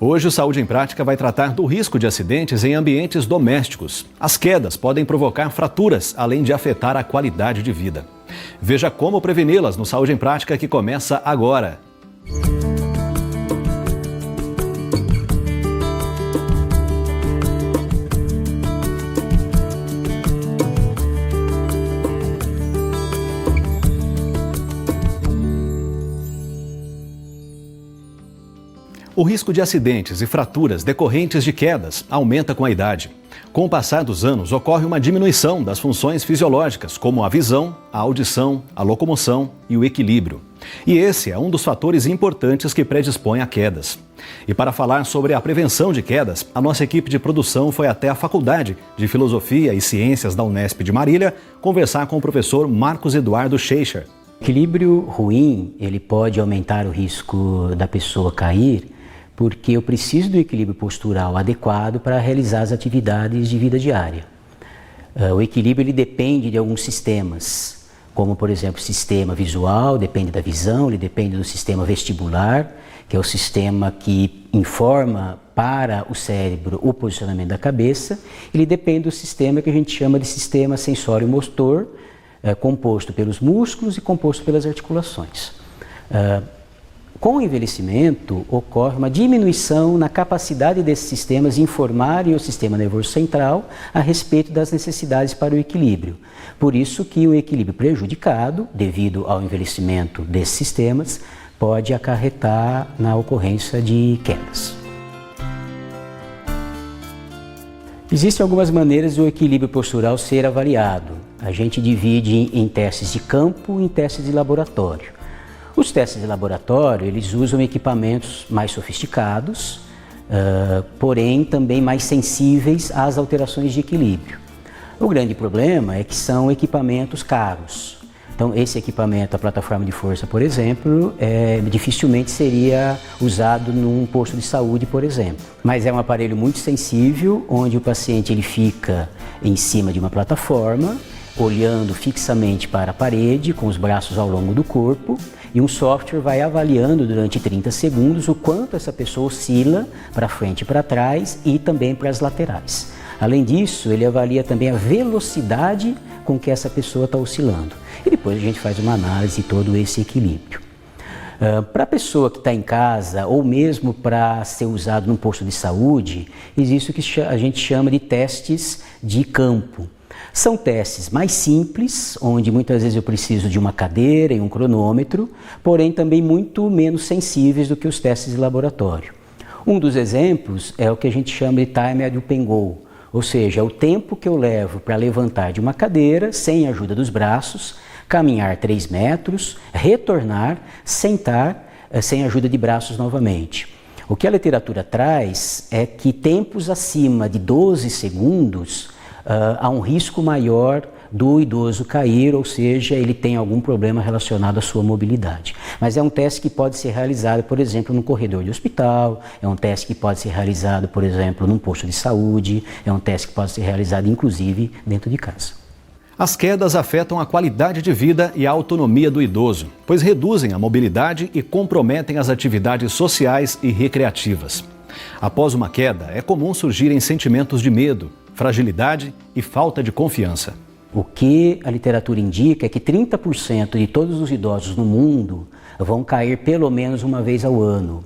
Hoje o Saúde em Prática vai tratar do risco de acidentes em ambientes domésticos. As quedas podem provocar fraturas, além de afetar a qualidade de vida. Veja como preveni-las no Saúde em Prática, que começa agora. O risco de acidentes e fraturas decorrentes de quedas aumenta com a idade. Com o passar dos anos, ocorre uma diminuição das funções fisiológicas, como a visão, a audição, a locomoção e o equilíbrio. E esse é um dos fatores importantes que predispõe a quedas. E para falar sobre a prevenção de quedas, a nossa equipe de produção foi até a Faculdade de Filosofia e Ciências da Unesp de Marília conversar com o professor Marcos Eduardo Scheicher. O equilíbrio ruim, ele pode aumentar o risco da pessoa cair, porque eu preciso do equilíbrio postural adequado para realizar as atividades de vida diária. O equilíbrio ele depende de alguns sistemas, como por exemplo o sistema visual, depende da visão, ele depende do sistema vestibular, que é o sistema que informa para o cérebro o posicionamento da cabeça, ele depende do sistema que a gente chama de sistema sensório-motor, composto pelos músculos e composto pelas articulações. Com o envelhecimento, ocorre uma diminuição na capacidade desses sistemas informarem o sistema nervoso central a respeito das necessidades para o equilíbrio. Por isso que o equilíbrio prejudicado, devido ao envelhecimento desses sistemas, pode acarretar na ocorrência de quedas. Existem algumas maneiras do equilíbrio postural ser avaliado. A gente divide em testes de campo e em testes de laboratório. Os testes de laboratório, eles usam equipamentos mais sofisticados, porém também mais sensíveis às alterações de equilíbrio. O grande problema é que são equipamentos caros. Então, esse equipamento, a plataforma de força, por exemplo, dificilmente seria usado num posto de saúde, por exemplo. Mas é um aparelho muito sensível, onde o paciente ele fica em cima de uma plataforma, olhando fixamente para a parede, com os braços ao longo do corpo, e um software vai avaliando durante 30 segundos o quanto essa pessoa oscila para frente e para trás e também para as laterais. Além disso, ele avalia também a velocidade com que essa pessoa está oscilando. E depois a gente faz uma análise de todo esse equilíbrio. Para a pessoa que está em casa ou mesmo para ser usado num posto de saúde, existe o que a gente chama de testes de campo. São testes mais simples, onde muitas vezes eu preciso de uma cadeira e um cronômetro, porém também muito menos sensíveis do que os testes de laboratório. Um dos exemplos é o que a gente chama de Time Up and Go, ou seja, é o tempo que eu levo para levantar de uma cadeira sem a ajuda dos braços, caminhar 3 metros, retornar, sentar sem a ajuda de braços novamente. O que a literatura traz é que tempos acima de 12 segundos há um risco maior do idoso cair, ou seja, ele tem algum problema relacionado à sua mobilidade. Mas é um teste que pode ser realizado, por exemplo, num corredor de hospital, é um teste que pode ser realizado, por exemplo, num posto de saúde, é um teste que pode ser realizado, inclusive, dentro de casa. As quedas afetam a qualidade de vida e a autonomia do idoso, pois reduzem a mobilidade e comprometem as atividades sociais e recreativas. Após uma queda, é comum surgirem sentimentos de medo, fragilidade e falta de confiança. O que a literatura indica é que 30% de todos os idosos no mundo vão cair pelo menos uma vez ao ano.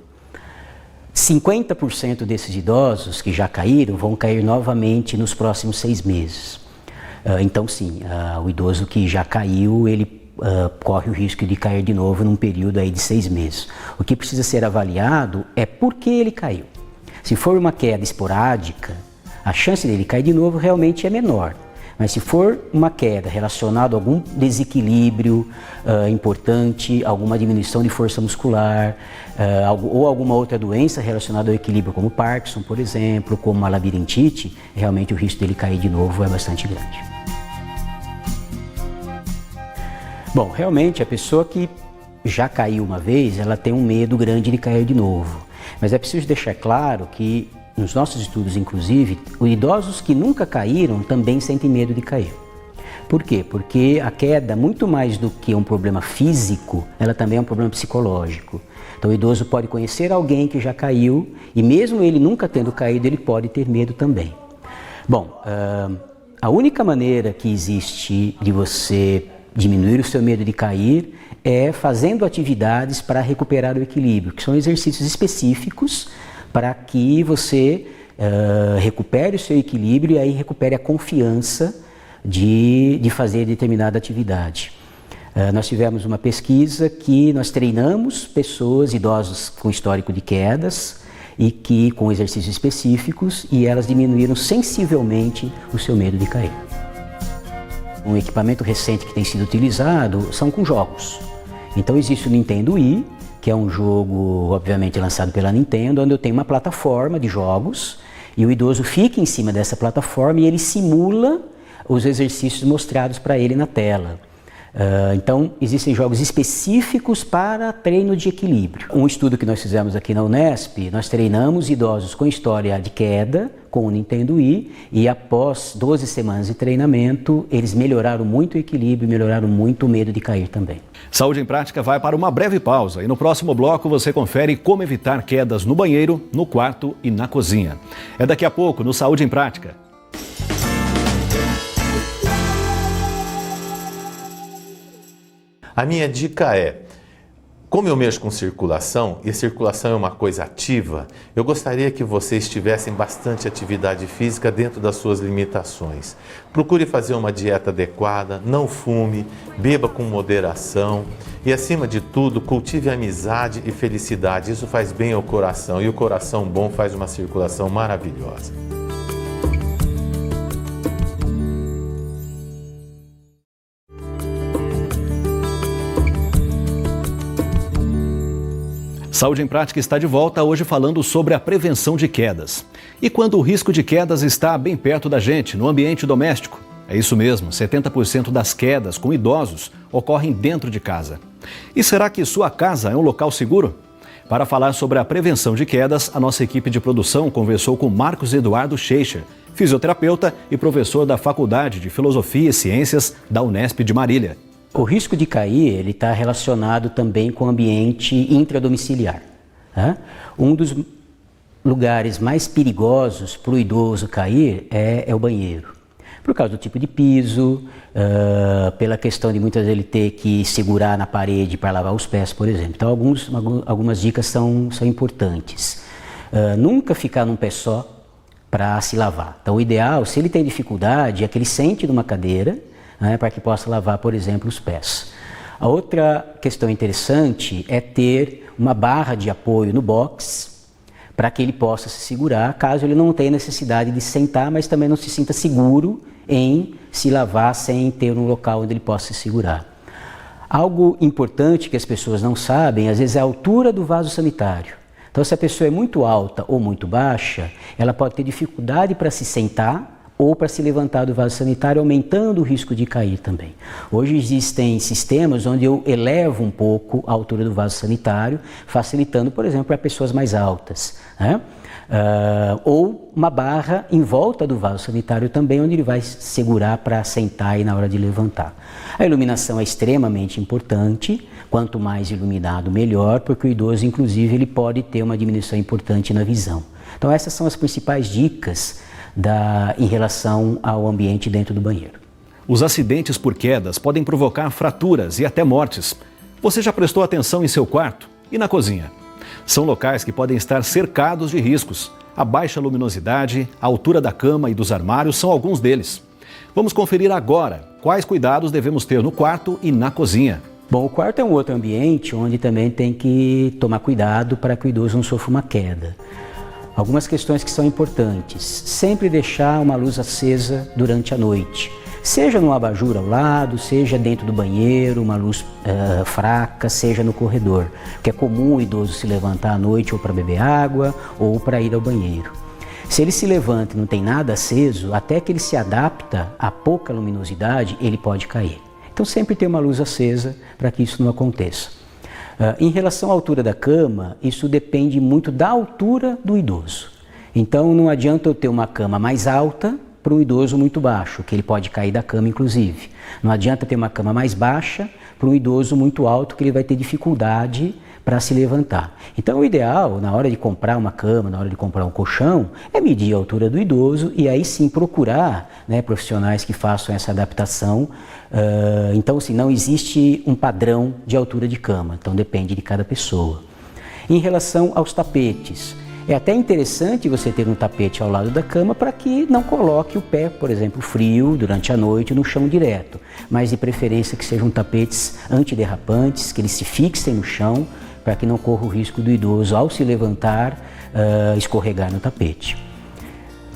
50% desses idosos que já caíram vão cair novamente nos próximos 6 meses. Então sim, o idoso que já caiu, ele corre o risco de cair de novo num período aí de 6 meses. O que precisa ser avaliado é por que ele caiu. Se for uma queda esporádica, a chance dele cair de novo realmente é menor. Mas se for uma queda relacionada a algum desequilíbrio importante, alguma diminuição de força muscular, ou alguma outra doença relacionada ao equilíbrio, como Parkinson, por exemplo, como a labirintite, realmente o risco dele cair de novo é bastante grande. Bom, realmente a pessoa que já caiu uma vez, ela tem um medo grande de cair de novo. Mas é preciso deixar claro que nos nossos estudos, inclusive, os idosos que nunca caíram também sentem medo de cair. Por quê? Porque a queda, muito mais do que um problema físico, ela também é um problema psicológico. Então o idoso pode conhecer alguém que já caiu e mesmo ele nunca tendo caído, ele pode ter medo também. Bom, a única maneira que existe de você diminuir o seu medo de cair é fazendo atividades para recuperar o equilíbrio, que são exercícios específicos para que você recupere o seu equilíbrio e aí recupere a confiança de fazer determinada atividade. Nós tivemos uma pesquisa que nós treinamos pessoas, idosos com histórico de quedas e que com exercícios específicos e elas diminuíram sensivelmente o seu medo de cair. Um equipamento recente que tem sido utilizado são com jogos. Então existe o Nintendo Wii, que é um jogo obviamente lançado pela Nintendo, onde eu tenho uma plataforma de jogos e o idoso fica em cima dessa plataforma e ele simula os exercícios mostrados para ele na tela. Então, existem jogos específicos para treino de equilíbrio. Um estudo que nós fizemos aqui na Unesp, nós treinamos idosos com história de queda com o Nintendo Wii e após 12 semanas de treinamento, eles melhoraram muito o equilíbrio, melhoraram muito o medo de cair também. Saúde em Prática vai para uma breve pausa e no próximo bloco você confere como evitar quedas no banheiro, no quarto e na cozinha. É daqui a pouco no Saúde em Prática. A minha dica é, como eu mexo com circulação, e a circulação é uma coisa ativa, eu gostaria que vocês tivessem bastante atividade física dentro das suas limitações. Procure fazer uma dieta adequada, não fume, beba com moderação e, acima de tudo, cultive amizade e felicidade. Isso faz bem ao coração e o coração bom faz uma circulação maravilhosa. Saúde em Prática está de volta hoje falando sobre a prevenção de quedas. E quando o risco de quedas está bem perto da gente, no ambiente doméstico? É isso mesmo, 70% das quedas com idosos ocorrem dentro de casa. E será que sua casa é um local seguro? Para falar sobre a prevenção de quedas, a nossa equipe de produção conversou com Marcos Eduardo Scheicher, fisioterapeuta e professor da Faculdade de Filosofia e Ciências da Unesp de Marília. O risco de cair ele está relacionado também com o ambiente intradomiciliar. Um dos lugares mais perigosos para o idoso cair é o banheiro. Por causa do tipo de piso, pela questão de muitas vezes ele ter que segurar na parede para lavar os pés, por exemplo. Então algumas dicas são importantes. Nunca ficar num pé só para se lavar. Então o ideal, se ele tem dificuldade, é que ele sente numa cadeira, para que possa lavar, por exemplo, os pés. A outra questão interessante é ter uma barra de apoio no box para que ele possa se segurar, caso ele não tenha necessidade de sentar, mas também não se sinta seguro em se lavar sem ter um local onde ele possa se segurar. Algo importante que as pessoas não sabem, às vezes, é a altura do vaso sanitário. Então, se a pessoa é muito alta ou muito baixa, ela pode ter dificuldade para se sentar ou para se levantar do vaso sanitário, aumentando o risco de cair também. Hoje existem sistemas onde eu elevo um pouco a altura do vaso sanitário, facilitando, por exemplo, para pessoas mais altas. Ou uma barra em volta do vaso sanitário também, onde ele vai segurar para sentar e na hora de levantar. A iluminação é extremamente importante, quanto mais iluminado melhor, porque o idoso, inclusive, ele pode ter uma diminuição importante na visão. Então essas são as principais dicas em relação ao ambiente dentro do banheiro. Os acidentes por quedas podem provocar fraturas e até mortes. Você já prestou atenção em seu quarto e na cozinha? São locais que podem estar cercados de riscos. A baixa luminosidade, a altura da cama e dos armários são alguns deles. Vamos conferir agora quais cuidados devemos ter no quarto e na cozinha. Bom, o quarto é um outro ambiente onde também tem que tomar cuidado para que o idoso não sofra uma queda. Algumas questões que são importantes. Sempre deixar uma luz acesa durante a noite. Seja no abajur ao lado, seja dentro do banheiro, uma luz fraca, seja no corredor. Porque é comum o idoso se levantar à noite ou para beber água ou para ir ao banheiro. Se ele se levanta e não tem nada aceso, até que ele se adapta a pouca luminosidade, ele pode cair. Então sempre ter uma luz acesa para que isso não aconteça. Em relação à altura da cama, isso depende muito da altura do idoso. Então não adianta eu ter uma cama mais alta para um idoso muito baixo, que ele pode cair da cama inclusive. Não adianta ter uma cama mais baixa para um idoso muito alto, que ele vai ter dificuldade para se levantar. Então, o ideal, na hora de comprar uma cama, na hora de comprar um colchão, é medir a altura do idoso e aí sim procurar, né, profissionais que façam essa adaptação. Então, assim, não existe um padrão de altura de cama, então depende de cada pessoa. Em relação aos tapetes, é até interessante você ter um tapete ao lado da cama para que não coloque o pé, por exemplo, frio durante a noite no chão direto, mas de preferência que sejam tapetes antiderrapantes, que eles se fixem no chão para que não corra o risco do idoso, ao se levantar, escorregar no tapete.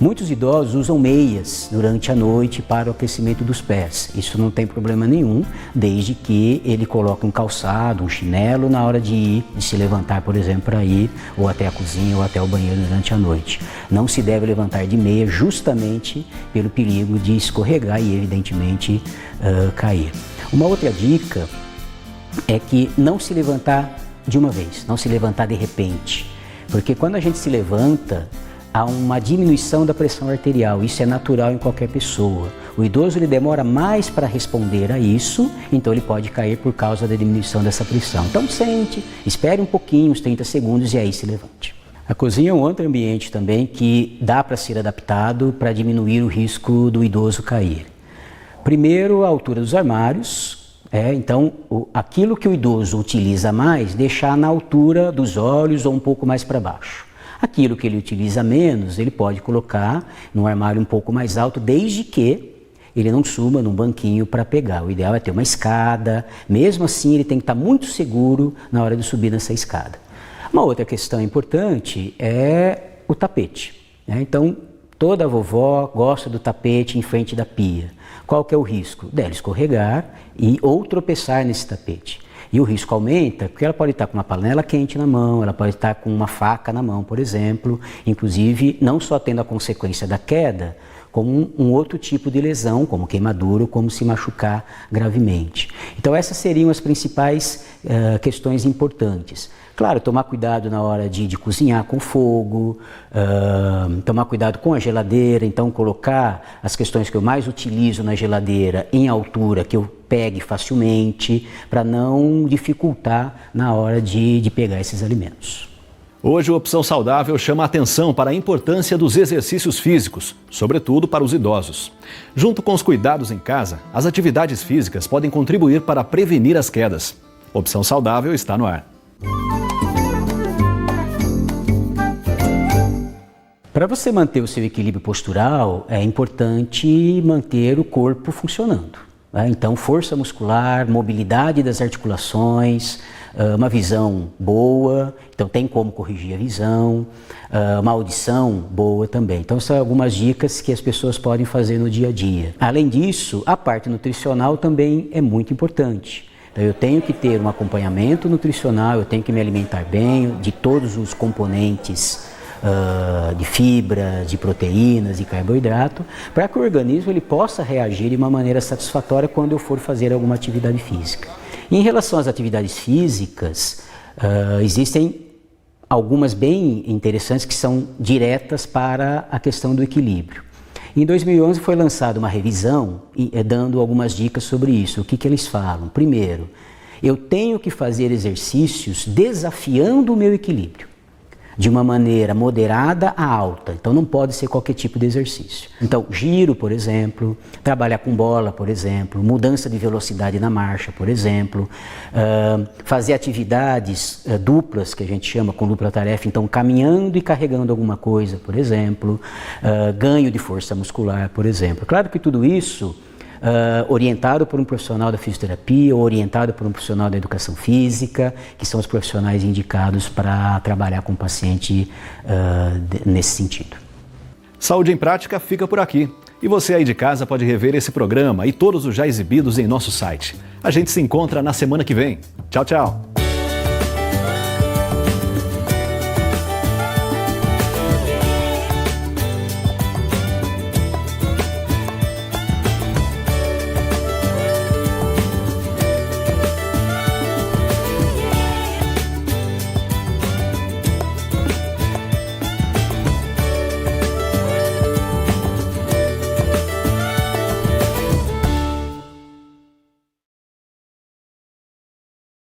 Muitos idosos usam meias durante a noite para o aquecimento dos pés. Isso não tem problema nenhum, desde que ele coloque um calçado, um chinelo na hora de se levantar, por exemplo, para ir ou até a cozinha ou até o banheiro durante a noite. Não se deve levantar de meia justamente pelo perigo de escorregar e, evidentemente, cair. Uma outra dica é que não se levantar de uma vez, não se levantar de repente, porque quando a gente se levanta, há uma diminuição da pressão arterial, isso é natural em qualquer pessoa. O idoso ele demora mais para responder a isso, então ele pode cair por causa da diminuição dessa pressão. Então sente, espere um pouquinho, uns 30 segundos e aí se levante. A cozinha é um outro ambiente também que dá para ser adaptado para diminuir o risco do idoso cair. Primeiro, a altura dos armários. Então, aquilo que o idoso utiliza mais, deixar na altura dos olhos ou um pouco mais para baixo. Aquilo que ele utiliza menos, ele pode colocar num armário um pouco mais alto, desde que ele não suba num banquinho para pegar. O ideal é ter uma escada, mesmo assim ele tem que estar muito seguro na hora de subir nessa escada. Uma outra questão importante é o tapete. Então, toda vovó gosta do tapete em frente da pia. Qual que é o risco? Dela escorregar ou tropeçar nesse tapete. E o risco aumenta porque ela pode estar com uma panela quente na mão, ela pode estar com uma faca na mão, por exemplo, inclusive não só tendo a consequência da queda, como um outro tipo de lesão, como queimadura, ou como se machucar gravemente. Então essas seriam as principais questões importantes. Claro, tomar cuidado na hora de cozinhar com fogo, tomar cuidado com a geladeira, então colocar as questões que eu mais utilizo na geladeira em altura, que eu pegue facilmente, para não dificultar na hora de pegar esses alimentos. Hoje, o Opção Saudável chama a atenção para a importância dos exercícios físicos, sobretudo para os idosos. Junto com os cuidados em casa, as atividades físicas podem contribuir para prevenir as quedas. Opção Saudável está no ar. Para você manter o seu equilíbrio postural, é importante manter o corpo funcionando. Então, força muscular, mobilidade das articulações, uma visão boa, então tem como corrigir a visão, uma audição boa também. Então, são algumas dicas que as pessoas podem fazer no dia a dia. Além disso, a parte nutricional também é muito importante. Então, eu tenho que ter um acompanhamento nutricional, eu tenho que me alimentar bem de todos os componentes de fibras, de proteínas, de carboidrato, para que o organismo ele possa reagir de uma maneira satisfatória quando eu for fazer alguma atividade física. Em relação às atividades físicas, existem algumas bem interessantes que são diretas para a questão do equilíbrio. Em 2011 foi lançada uma revisão dando algumas dicas sobre isso. O que eles falam? Primeiro, eu tenho que fazer exercícios desafiando o meu equilíbrio, de uma maneira moderada a alta, então não pode ser qualquer tipo de exercício. Então, giro, por exemplo, trabalhar com bola, por exemplo, mudança de velocidade na marcha, por exemplo, fazer atividades duplas, que a gente chama com dupla tarefa, então caminhando e carregando alguma coisa, por exemplo, ganho de força muscular, por exemplo. Claro que tudo isso orientado por um profissional da fisioterapia ou orientado por um profissional da educação física, que são os profissionais indicados para trabalhar com o paciente nesse sentido. Saúde em Prática fica por aqui. E você aí de casa pode rever esse programa e todos os já exibidos em nosso site. A gente se encontra na semana que vem. Tchau, tchau!